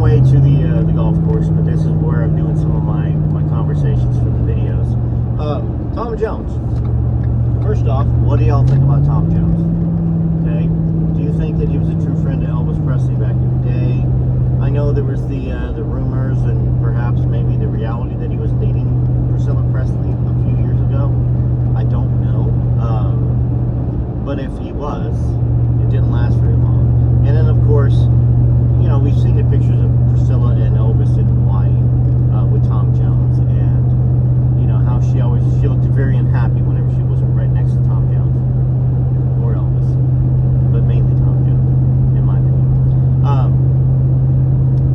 way to the golf course, but this is where I'm doing some of my conversations for the videos. Tom Jones. First off, what do y'all think about Tom Jones? Okay, do you think that he was a true friend to Elvis Presley back in the day? I know there was the rumors and perhaps maybe the reality that he was dating Priscilla Presley a few years ago. I don't know, but if he was, it didn't last very long. And then of course, you know, we've seen the pictures of Priscilla and Elvis in Hawaii with Tom Jones, and you know how she looked very unhappy whenever she wasn't right next to Tom Jones or Elvis, but mainly Tom Jones, in my opinion.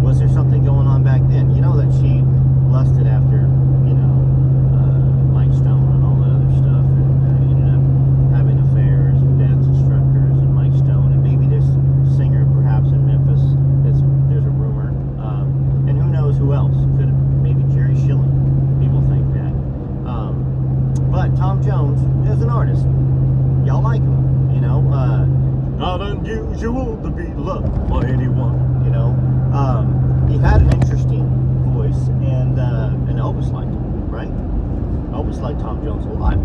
Was there something going on back then? You know that she lusted after, you know, Mike Stone and all that other stuff, and ended up having affairs with dance instructors and Mike Stone, and maybe this singer perhaps in Memphis. There's a rumor, and who knows who else? Could have maybe Jerry Schilling. People think that. But Tom Jones is an artist. Y'all like him, you know. Not unusual to be loved by anyone, you know. He had an interesting voice, and Elvis liked him, right? Elvis liked Tom Jones a lot.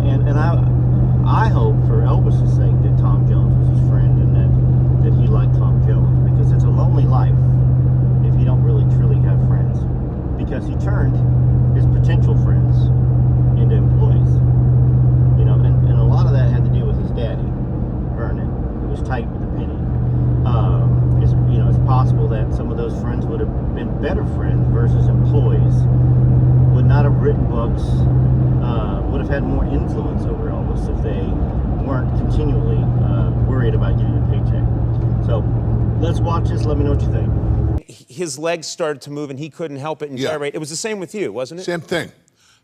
And I hope for Elvis's sake that Tom Jones was his friend, and that he liked Tom Jones, because it's a lonely life if you don't really truly have friends, because he turned his potential friends into employees, you know, and a lot of that had to do with his daddy, Vernon, who was tight with the penny. You know, it's possible that some of those friends would have been better friends versus employees, would not have written books, would have had more influence over Elvis if they weren't continually worried about getting a paycheck. So let's watch this. Let me know what you think. His legs started to move and he couldn't help it and gyrate. It was the same with you, wasn't it? Same thing.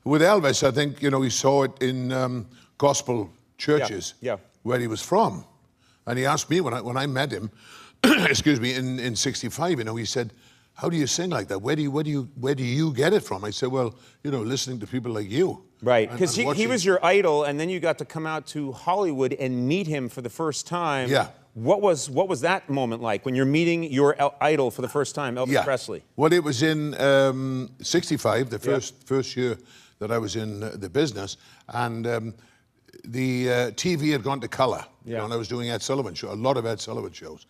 With Elvis, I think, you know, he saw it in gospel churches where he was from. And he asked me when I met him, excuse me, in '65, you know, he said, "How do you sing like that? Where do you get it from?" I said, "Well, you know, listening to people like you." Right, because he was your idol, and then you got to come out to Hollywood and meet him for the first time. Yeah. What was that moment like when you're meeting your idol for the first time, Elvis Presley? Well, it was in '65, the first year that I was in the business, and the TV had gone to color. You know, and I was doing Ed Sullivan show, a lot of Ed Sullivan shows.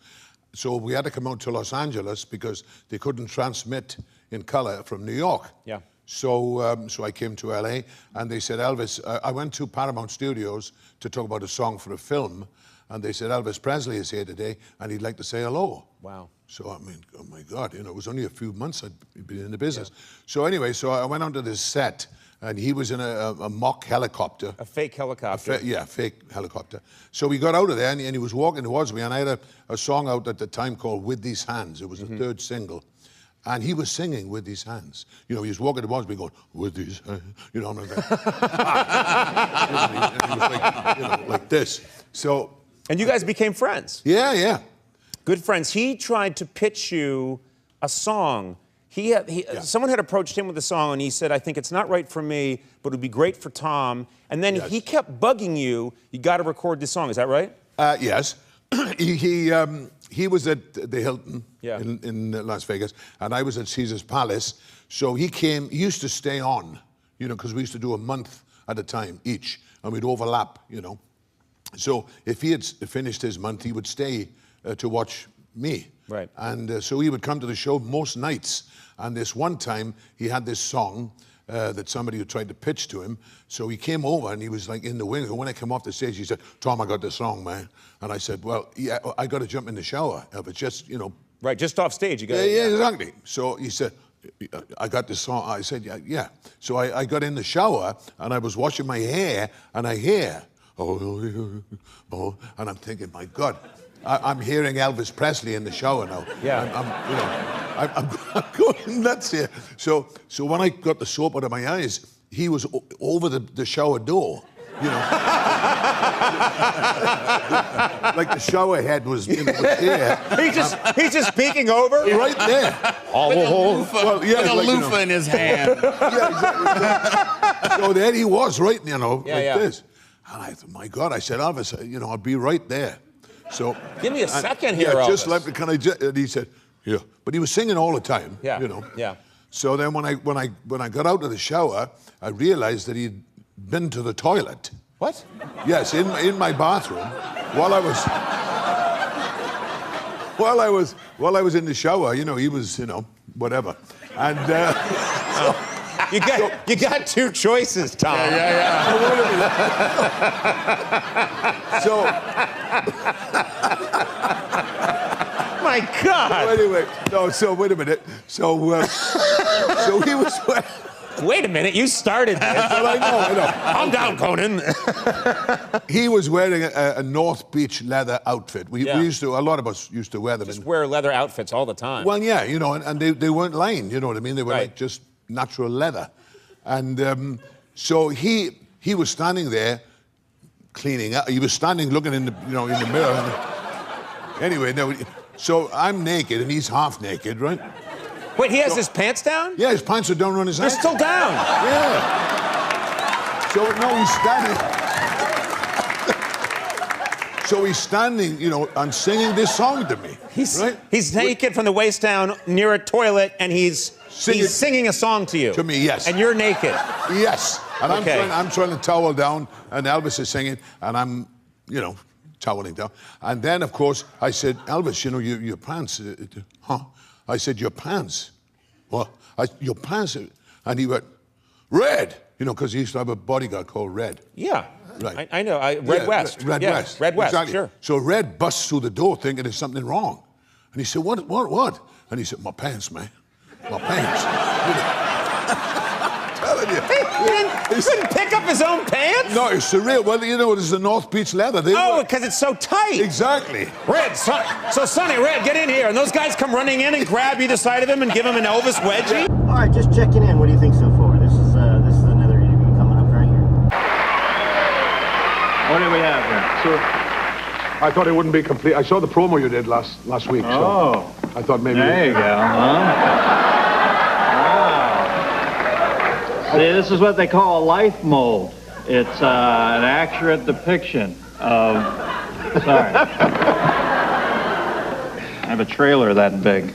So we had to come out to Los Angeles because they couldn't transmit in color from New York. Yeah. So so I came to LA, and they said, Elvis, I went to Paramount Studios to talk about a song for a film, and they said, Elvis Presley is here today, and he'd like to say hello. Wow. So, I mean, oh my God, you know, it was only a few months I'd been in the business. So anyway, so I went onto this set, and he was in a mock helicopter. A fake helicopter. Fake helicopter. So we got out of there, and he was walking towards me, and I had a song out at the time called With These Hands. It was the third single. And he was singing With These Hands. You know, he was walking towards me going, with these hands. You know, and I'm like, and he was like, you know, like this. So. And you guys became friends. Yeah. Good friends. He tried to pitch you a song. Someone had approached him with a song, and he said, I think it's not right for me, but it would be great for Tom. And then he kept bugging you, you got to record this song. Is that right? Yes. He was at the Hilton in Las Vegas, and I was at Caesar's Palace. So he used to stay on, you know, because we used to do a month at a time each, and we'd overlap, you know. So if he had finished his month, he would stay to watch me. Right. And so he would come to the show most nights. And this one time, he had this song that somebody had tried to pitch to him. So he came over, and he was like in the wing. And when I came off the stage, he said, Tom, I got this song, man. And I said, well, yeah, I got to jump in the shower. Elvis, just, you know. Right, just off stage. You got Yeah, exactly. So he said, I got this song. I said, yeah. So I got in the shower, and I was washing my hair, and I hear, oh, and I'm thinking, my God, I'm hearing Elvis Presley in the shower now. Yeah. I'm going nuts here. So when I got the soap out of my eyes, he was over the shower door, you know. Like the shower head was here. He's just peeking over? Right there. With a loofah in his hand. So there he was, right, you know, like yeah. this. And I thought, my God, I said, Elvis, you know, I'll be right there. So give me a second here, yeah, Elvis. just let me. Can I? And he said, "Yeah," but he was singing all the time. Yeah, you know. yeah. So then when I got out of the shower, I realized that he'd been to the toilet. What? Yes, in my bathroom, while I was in the shower. You know, he was, you know, whatever, and. You got two choices, Tom. Yeah. So. My God. So anyway, no. So wait a minute. So he was. Wait a minute. You started this. Well, I know. Calm down, Conan. He was wearing a North Beach leather outfit. We used to. A lot of us used to wear them. Just wear leather outfits all the time. Well, yeah, you know, and they weren't lined. You know what I mean? They were Right. like just natural leather, and so he was standing there cleaning up. He was standing looking in the mirror. Anyway, no. So I'm naked and he's half naked, right? Wait, he has his pants down? Yeah, his pants are down on his They're ankles. still down. Yeah. So no, he's standing. So he's standing, you know, and singing this song to me. He's naked from the waist down near a toilet, and he's singing a song to you. To me, yes. And you're naked. Yes. And Okay. I'm trying to towel down, and Elvis is singing, and I'm, you know, toweling down. And then, of course, I said, Elvis, you know, your pants. Huh? I said, your pants. What? Your pants. And he went, Red. You know, because he used to have a bodyguard called Red. Yeah. Right. I know. Red West. Red Yeah, West. Red West, Exactly. sure. So Red busts through the door thinking there's something wrong. And he said, what? And he said, my pants, man. My pants. I'm telling you. He couldn't pick up his own pants? No, it's surreal. Well, you know, it's the North Beach leather. Because it's so tight. Exactly. Red, so Sonny, Red, get in here. And those guys come running in and grab either side of him and give him an Elvis wedgie? All right, just checking in. What do you think so far? This is another interview coming up right here. What do we have here? So, I thought it wouldn't be complete. I saw the promo you did last week. Oh. So I thought maybe. There you go, huh? Wow. See, this is what they call a life mold. It's an accurate depiction of... Sorry. I have a trailer that big.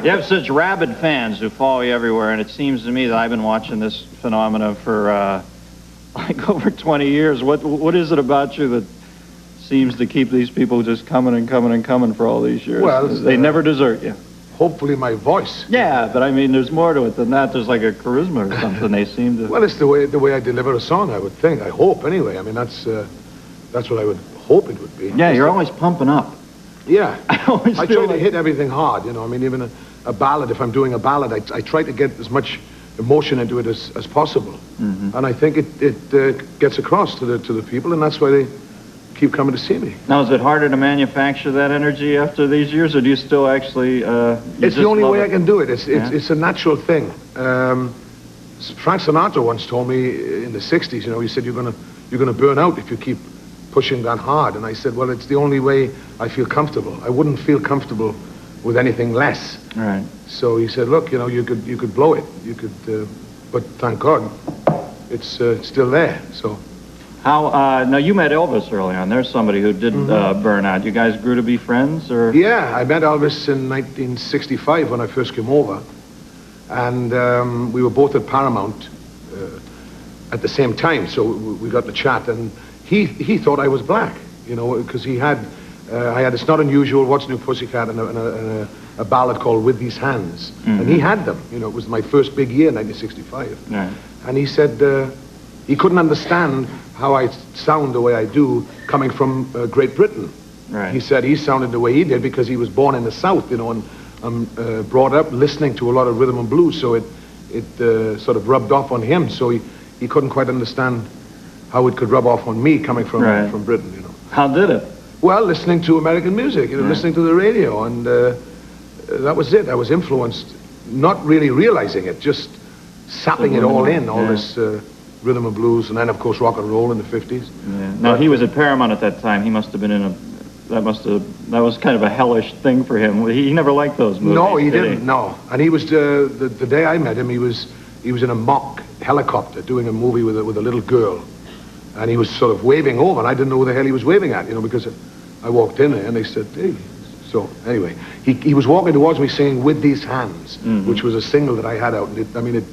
You have such rabid fans who follow you everywhere, and it seems to me that I've been watching this phenomena for like over 20 years. What is it about you that seems to keep these people just coming and coming and coming for all these years? Well, they never desert you. Hopefully my voice. Yeah, but I mean, there's more to it than that. There's like a charisma or something. They seem to. Well, it's the way I deliver a song, I would think. I hope, anyway. I mean, that's what I would hope it would be. Yeah, you're always pumping up. Yeah. I always I feel try like... to hit everything hard, you know. I mean, even a ballad, if I'm doing a ballad, I try to get as much emotion into it as possible. Mm-hmm. And I think it gets across to the people, and that's why they keep coming to see me. Now, is it harder to manufacture that energy after these years, or do you still actually... it's the only way I can do it. It's a natural thing. Frank Sinatra once told me in the 60s, you know, he said, you're gonna burn out if you keep pushing that hard. And I said, well, it's the only way I feel comfortable. I wouldn't feel comfortable with anything less. Right. So he said, look, you know, you could blow it. You could, but thank God, it's still there, so... How, now you met Elvis early on. There's somebody who did burn out. You guys grew to be friends, or? Yeah, I met Elvis in 1965 when I first came over. And we were both at Paramount at the same time, so we got to chat. And he thought I was black, you know, because I had It's Not Unusual, What's New Pussycat, and a ballad called With These Hands. Mm-hmm. And he had them, you know, it was my first big year, 1965. Right. And he said he couldn't understand how I sound the way I do coming from Great Britain. Right. He said he sounded the way he did because he was born in the South, you know, and brought up listening to a lot of rhythm and blues, so it sort of rubbed off on him. So he couldn't quite understand how it could rub off on me coming from Britain, you know. How did it? Well, listening to American music, you know, listening to the radio, and that was it. I was influenced, not really realizing it, just sapping it all in, all this rhythm and blues, and then of course rock and roll in the 50s. Yeah. Now he was at Paramount at that time. He must have been in that was kind of a hellish thing for him. He never liked those movies. No, he didn't. No, and he was the day I met him. He was in a mock helicopter doing a movie with a little girl, And he was sort of waving over, and I didn't know who the hell he was waving at, because I walked in there, and they said, hey. So anyway, he was walking towards me saying, with these hands, which was a single that I had out. And it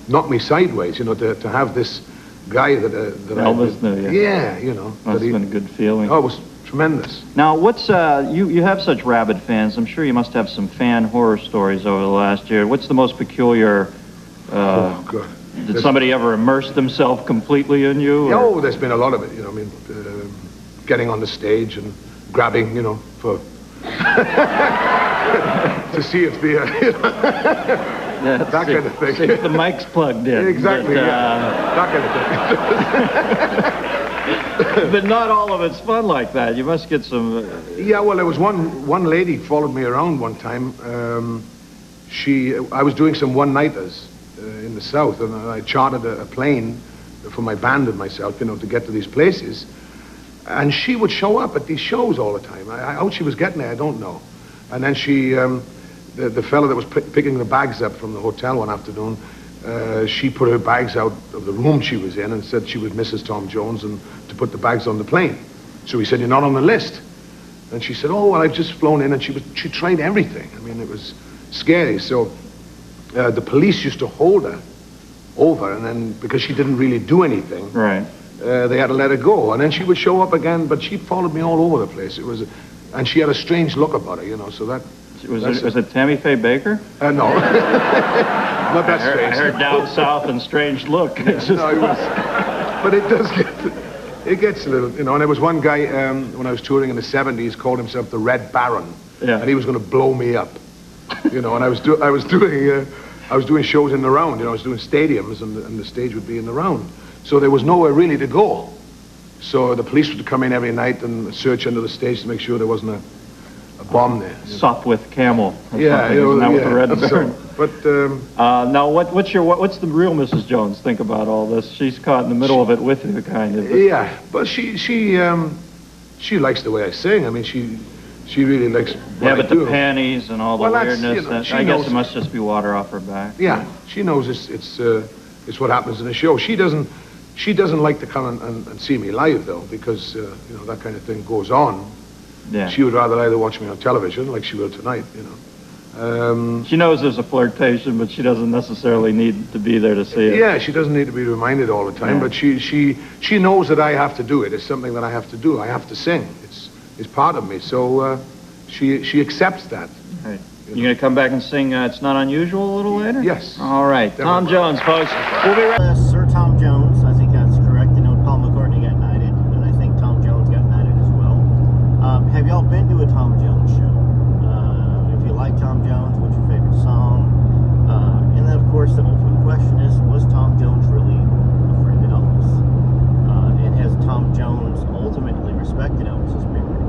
knocked me sideways, to have this guy that Elvis knew, yeah. Must have been a good feeling. Oh, it was tremendous. Now, what's, you have such rabid fans. I'm sure you must have some fan horror stories over the last year. What's the most peculiar, oh, God. Did somebody ever immerse themselves completely in you? Oh, there's been a lot of it, getting on the stage and grabbing, for... to see if the, that kind of thing. See if the mic's plugged in. Exactly, but, that kind of thing. But not all of it's fun like that. You must get some... Yeah, well, there was one lady followed me around one time. I was doing some one-nighters in the South, and I chartered a plane for my band and myself, to get to these places. And she would show up at these shows all the time. How she was getting there, I don't know. And then she, the fellow that was picking the bags up from the hotel one afternoon, she put her bags out of the room she was in and said she was Mrs. Tom Jones and to put the bags on the plane. So he said, you're not on the list. And she said, oh, well, I've just flown in, and she tried everything. I mean, it was scary. So the police used to hold her over, and then because she didn't really do anything, right. They had to let her go, and then she would show up again, but she followed me all over the place. It was, and she had a strange look about her, so that... Was it Tammy Faye Baker? No. Not that strange. I heard down south and strange look. No, it was... But it does it gets a little, and there was one guy, when I was touring in the 70s, called himself the Red Baron. Yeah. And he was going to blow me up. And I was doing shows in the round, I was doing stadiums, and the stage would be in the round. So there was nowhere really to go. So the police would come in every night and search under the stage to make sure there wasn't a bomb there. Sup with camel. Yeah, Isn't that what the Red Baron? But now, what's the real Mrs. Jones think about all this? She's caught in the middle of it with you, kind of. Yeah, but she likes the way I sing. I mean, she really likes what I do. The panties and all the weirdness. I guess it must just be water off her back. Yeah, she knows it's what happens in a show. She doesn't like to come and see me live, though, because that kind of thing goes on. Yeah. She would rather either watch me on television, like she will tonight. She knows there's a flirtation, but she doesn't necessarily need to be there to see it. Yeah, she doesn't need to be reminded all the time, but she knows that I have to do it. It's something that I have to do. I have to sing. It's part of me. So she accepts that. Right. You going to come back and sing It's Not Unusual a little later? Yes. All right. Definitely. Tom Jones, folks. We'll be right Sir Tom Jones, I think that's correct. I know Paul McCartney got knighted, and I think Tom Jones got knighted as well. Have y'all been to a Tom Jones show? If you like Tom Jones, what's your favorite song? And then, of course, the ultimate question is, was Tom Jones really a friend of Elvis? And has Tom Jones ultimately respected Elvis's memory?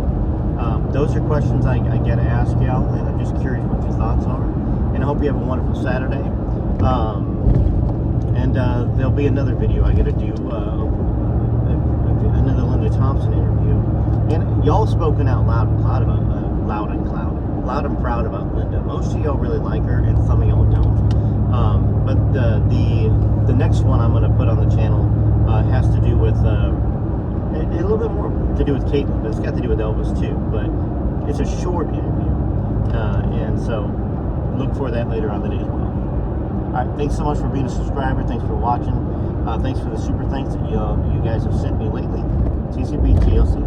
Those are questions I get to ask y'all, and I'm just curious what your thoughts are. And I hope you have a wonderful Saturday. And there'll be another video I got to do, another Linda Thompson interview. And y'all spoken out loud and proud about Linda. Most of y'all really like her, and some of y'all don't. But the next one I'm going to put on the channel has to do with a little bit more to do with Caitlin, but it's got to do with Elvis too. But it's a short interview, and so look for that later on the day as well. All right, thanks so much for being a subscriber. Thanks for watching. Thanks for the super thanks that you guys have sent me lately. TCB, TLC.